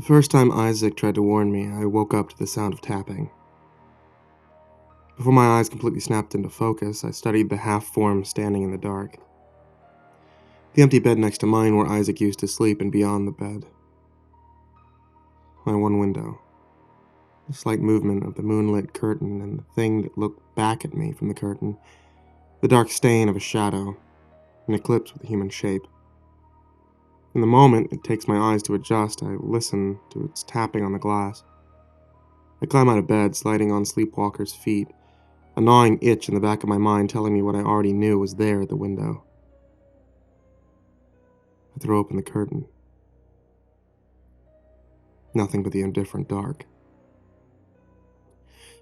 The first time Isaac tried to warn me, I woke up to the sound of tapping. Before my eyes completely snapped into focus, I studied the half-form standing in the dark. The empty bed next to mine where Isaac used to sleep, and beyond the bed, my one window. The slight movement of the moonlit curtain and the thing that looked back at me from the curtain, the dark stain of a shadow, an eclipse with a human shape. In the moment it takes my eyes to adjust, I listen to its tapping on the glass. I climb out of bed, sliding on sleepwalker's feet, a gnawing itch in the back of my mind telling me what I already knew was there at the window. I throw open the curtain. Nothing but the indifferent dark.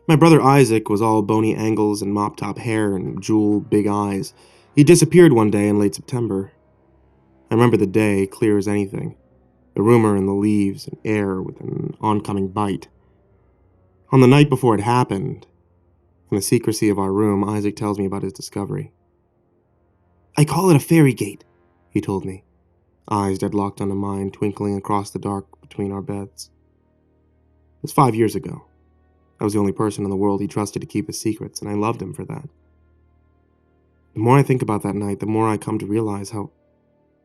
My brother Isaac was all bony angles and mop-top hair and jeweled big eyes. He disappeared one day in late September. I remember the day clear as anything, the rumor in the leaves and air with an oncoming bite. On the night before it happened, in the secrecy of our room, Isaac tells me about his discovery. "I call it a fairy gate," he told me, eyes deadlocked onto mine, twinkling across the dark between our beds. It was 5 years ago. I was the only person in the world he trusted to keep his secrets, and I loved him for that. The more I think about that night, the more I come to realize how,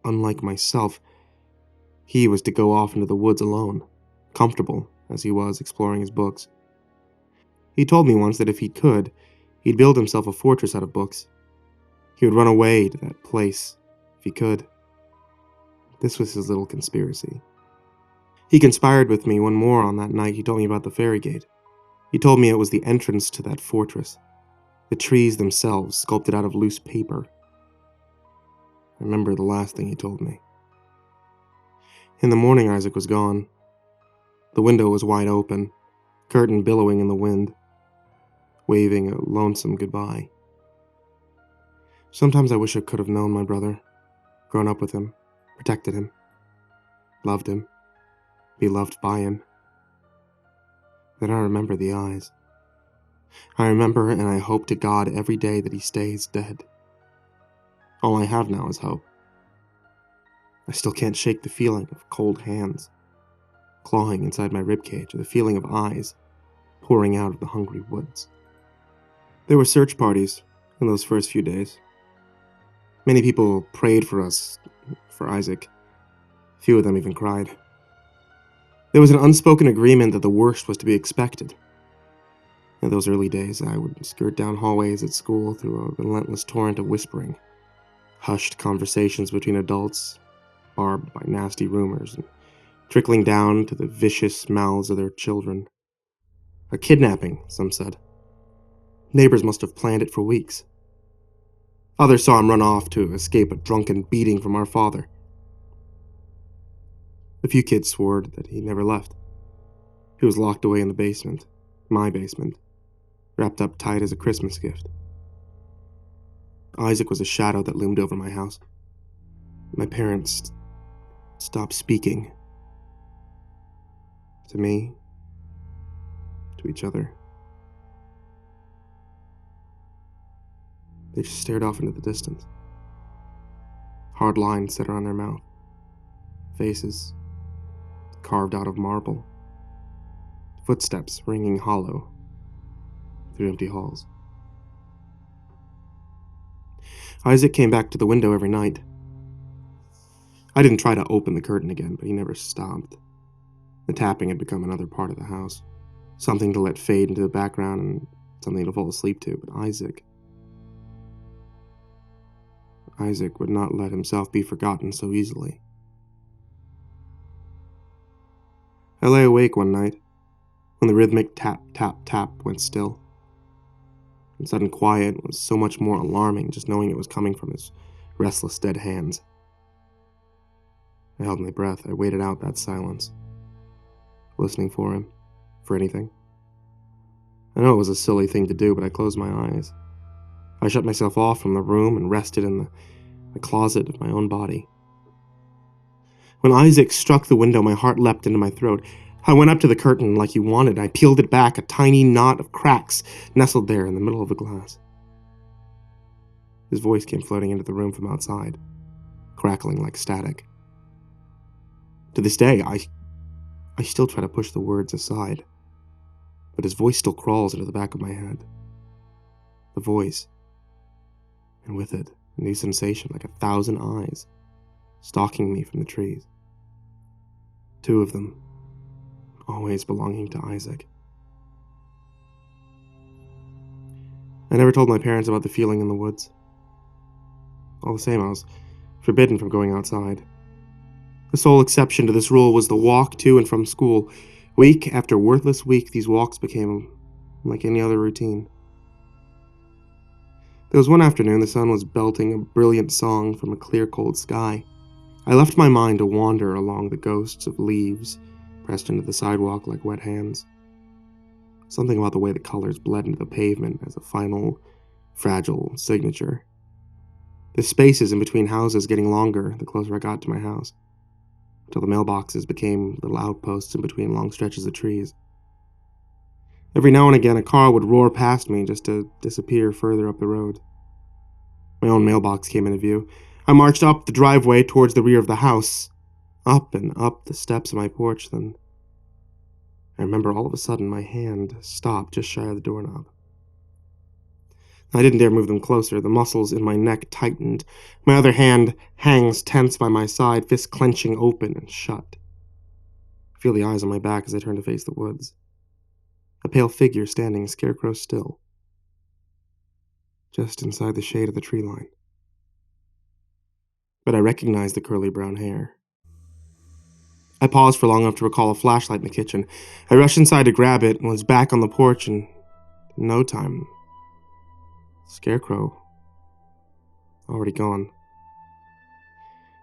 unlike myself, he was to go off into the woods alone, comfortable as he was exploring his books. He told me once that if he could, he'd build himself a fortress out of books. He would run away to that place, if he could. This was his little conspiracy. He conspired with me one more on that night. He told me about the fairy gate. He told me it was the entrance to that fortress, the trees themselves sculpted out of loose paper. I remember the last thing he told me. In the morning, Isaac was gone. The window was wide open, curtain billowing in the wind, waving a lonesome goodbye. Sometimes I wish I could have known my brother, grown up with him, protected him, loved him, be loved by him. Then I remember the eyes. I remember, and I hope to God every day that he stays dead. All I have now is hope. I still can't shake the feeling of cold hands clawing inside my ribcage, or the feeling of eyes pouring out of the hungry woods. There were search parties in those first few days. Many people prayed for us, for Isaac. Few of them even cried. There was an unspoken agreement that the worst was to be expected. In those early days, I would skirt down hallways at school through a relentless torrent of whispering, hushed conversations between adults, barbed by nasty rumors, and trickling down to the vicious mouths of their children. A kidnapping, some said. Neighbors must have planned it for weeks. Others saw him run off to escape a drunken beating from our father. A few kids swore that he never left. He was locked away in the basement, my basement, wrapped up tight as a Christmas gift. Isaac was a shadow that loomed over my house. My parents stopped speaking. To me, to each other. They just stared off into the distance. Hard lines set around their mouth. Faces carved out of marble. Footsteps ringing hollow through empty halls. Isaac came back to the window every night. I didn't try to open the curtain again, but he never stopped. The tapping had become another part of the house, something to let fade into the background and something to fall asleep to. But Isaac would not let himself be forgotten so easily. I lay awake one night when the rhythmic tap, tap, tap went still. And sudden quiet was so much more alarming just knowing it was coming from his restless dead hands. I held my breath. I waited out that silence, listening for him, for anything. I know it was a silly thing to do, but I closed my eyes. I shut myself off from the room and rested in the closet of my own body. When Isaac struck the window, my heart leapt into my throat. I went up to the curtain like he wanted. I peeled it back, a tiny knot of cracks nestled there in the middle of the glass. His voice came floating into the room from outside, crackling like static. To this day, I still try to push the words aside, but his voice still crawls into the back of my head. The voice, and with it, a new sensation like 1,000 eyes, stalking me from the trees. 2 of them, always belonging to Isaac. I never told my parents about the feeling in the woods. All the same, I was forbidden from going outside. The sole exception to this rule was the walk to and from school. Week after worthless week, these walks became like any other routine. There was one afternoon the sun was belting a brilliant song from a clear, cold sky. I left my mind to wander along the ghosts of leaves pressed into the sidewalk like wet hands. Something about the way the colors bled into the pavement as a final, fragile signature. The spaces in between houses getting longer the closer I got to my house, until the mailboxes became little outposts in between long stretches of trees. Every now and again, a car would roar past me just to disappear further up the road. My own mailbox came into view. I marched up the driveway towards the rear of the house, up and up the steps of my porch, then I remember all of a sudden my hand stopped just shy of the doorknob. I didn't dare move them closer. The muscles in my neck tightened. My other hand hangs tense by my side, fist clenching open and shut. I feel the eyes on my back as I turn to face the woods. A pale figure standing scarecrow still, just inside the shade of the tree line. But I recognized the curly brown hair. I paused for long enough to recall a flashlight in the kitchen. I rushed inside to grab it and was back on the porch in no time. Scarecrow, already gone.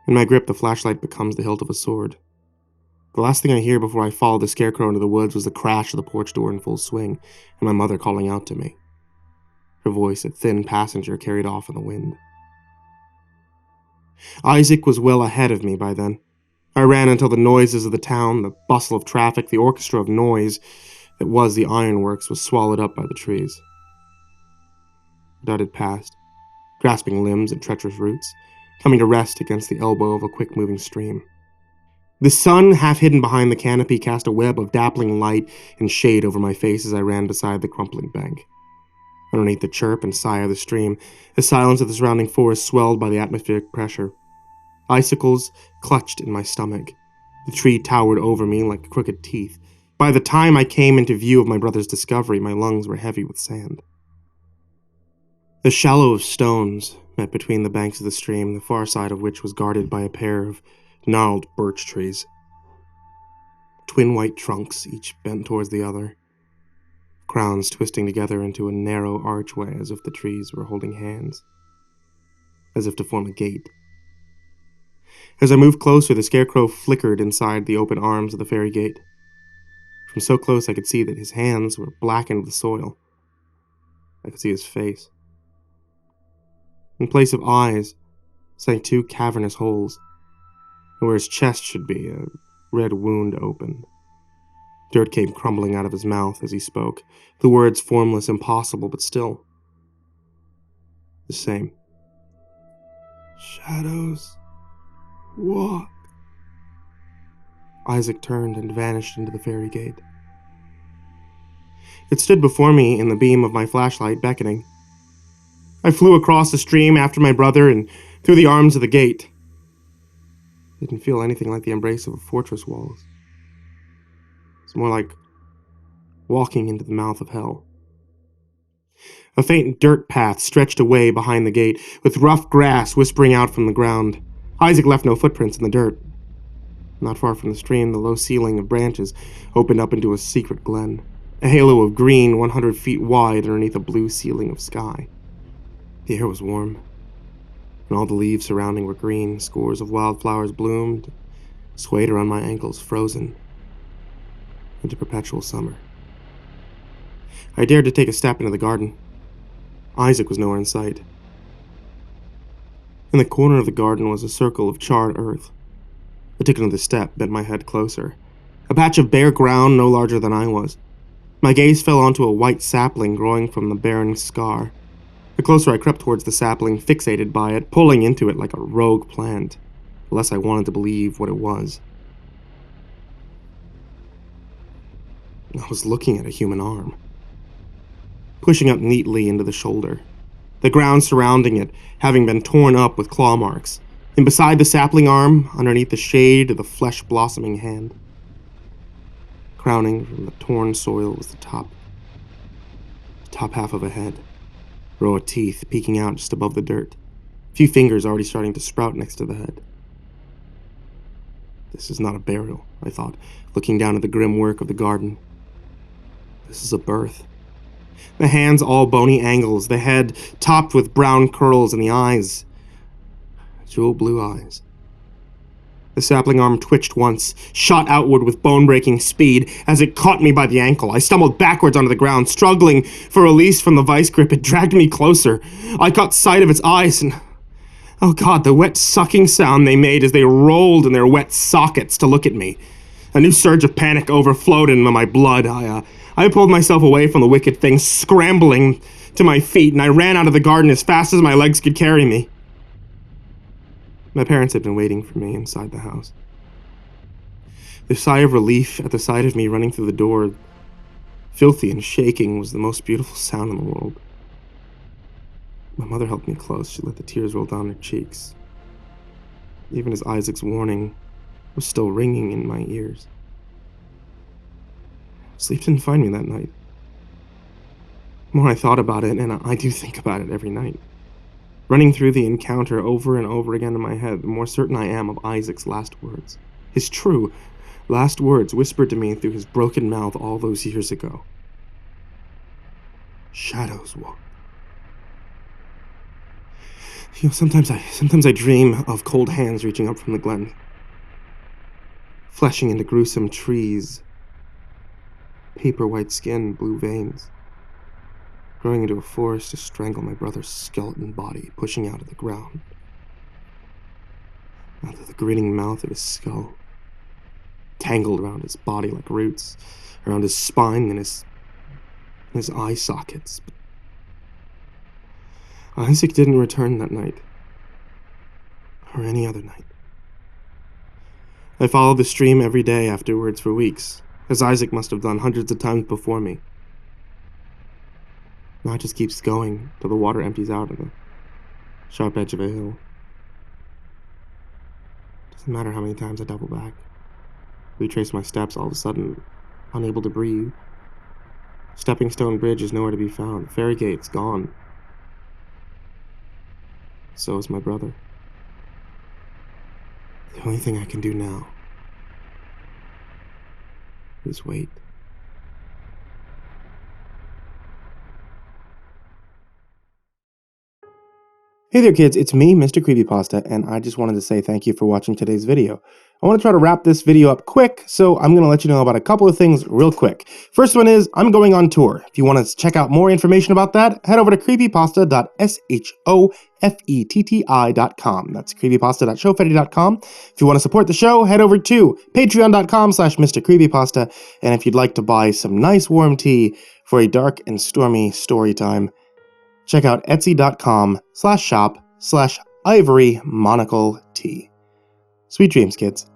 In my grip, the flashlight becomes the hilt of a sword. The last thing I hear before I follow the scarecrow into the woods was the crash of the porch door in full swing, and my mother calling out to me. Her voice, a thin passenger, carried off in the wind. Isaac was well ahead of me by then. I ran until the noises of the town, the bustle of traffic, the orchestra of noise that was the ironworks was swallowed up by the trees. I darted past, grasping limbs and treacherous roots, coming to rest against the elbow of a quick-moving stream. The sun, half hidden behind the canopy, cast a web of dappling light and shade over my face as I ran beside the crumpling bank. Underneath the chirp and sigh of the stream, the silence of the surrounding forest swelled by the atmospheric pressure. Icicles clutched in my stomach. The tree towered over me like crooked teeth. By the time I came into view of my brother's discovery, my lungs were heavy with sand. A shallow of stones met between the banks of the stream, the far side of which was guarded by a pair of gnarled birch trees. Twin white trunks, each bent towards the other, crowns twisting together into a narrow archway as if the trees were holding hands, as if to form a gate. As I moved closer, the scarecrow flickered inside the open arms of the fairy gate. From so close I could see that his hands were blackened with soil. I could see his face. In place of eyes, sank 2 cavernous holes, and where his chest should be, a red wound opened. Dirt came crumbling out of his mouth as he spoke, the words formless, impossible, but still the same. Shadows walk. Isaac turned and vanished into the fairy gate. It stood before me in the beam of my flashlight, beckoning. I flew across the stream after my brother and through the arms of the gate. It didn't feel anything like the embrace of a fortress walls. It's more like walking into the mouth of hell. A faint dirt path stretched away behind the gate, with rough grass whispering out from the ground. Isaac left no footprints in the dirt. Not far from the stream, the low ceiling of branches opened up into a secret glen, a halo of green 100 feet wide underneath a blue ceiling of sky. The air was warm, and all the leaves surrounding were green. Scores of wildflowers bloomed, swayed around my ankles, frozen into perpetual summer. I dared to take a step into the garden. Isaac was nowhere in sight. In the corner of the garden was a circle of charred earth. I took another step, bent my head closer. A patch of bare ground no larger than I was. My gaze fell onto a white sapling growing from the barren scar. The closer I crept towards the sapling, fixated by it, pulling into it like a rogue plant, the less I wanted to believe what it was. I was looking at a human arm, pushing up neatly into the shoulder, the ground surrounding it having been torn up with claw marks, and beside the sapling arm, underneath the shade of the flesh-blossoming hand. Crowning from the torn soil was the top half of a head, a row of teeth peeking out just above the dirt, a few fingers already starting to sprout next to the head. This is not a burial, I thought, looking down at the grim work of the garden. This is a birth. The hands all bony angles, the head topped with brown curls, and the eyes, jewel blue eyes. The sapling arm twitched once, shot outward with bone-breaking speed. As it caught me by the ankle, I stumbled backwards onto the ground, struggling for release from the vice grip. It dragged me closer. I caught sight of its eyes, and oh God, the wet sucking sound they made as they rolled in their wet sockets to look at me. A new surge of panic overflowed into my blood. I pulled myself away from the wicked thing, scrambling to my feet, and I ran out of the garden as fast as my legs could carry me. My parents had been waiting for me inside the house. Their sigh of relief at the sight of me running through the door, filthy and shaking, was the most beautiful sound in the world. My mother held me close. She let the tears roll down her cheeks, even as Isaac's warning was still ringing in my ears. Sleep didn't find me that night. The more I thought about it, and I do think about it every night, running through the encounter over and over again in my head, the more certain I am of Isaac's last words. His true last words whispered to me through his broken mouth all those years ago. Shadows walk. You know, sometimes I dream of cold hands reaching up from the glen, fleshing into gruesome trees, paper white skin, blue veins, growing into a forest to strangle my brother's skeleton body, pushing out of the ground, out of the grinning mouth of his skull, tangled around his body like roots, around his spine and his eye sockets. But Isaac didn't return that night, or any other night. I followed the stream every day afterwards for weeks, as Isaac must have done hundreds of times before me. Now it just keeps going till the water empties out of the sharp edge of a hill. Doesn't matter how many times I double back, retrace my steps, all of a sudden unable to breathe. Stepping Stone Bridge is nowhere to be found. The ferry gate's gone. So is my brother. The only thing I can do now is wait. Hey there kids, it's me, MrCreepyPasta, and I just wanted to say thank you for watching today's video. I want to try to wrap this video up quick, so I'm going to let you know about a couple of things real quick. First one is, I'm going on tour. If you want to check out more information about that, head over to creepypasta.shofetti.com. That's creepypasta.shofetti.com. If you want to support the show, head over to patreon.com/MrCreepyPasta, and if you'd like to buy some nice warm tea for a dark and stormy story time, check out etsy.com/shop/ivorymonocletea. Sweet dreams, kids.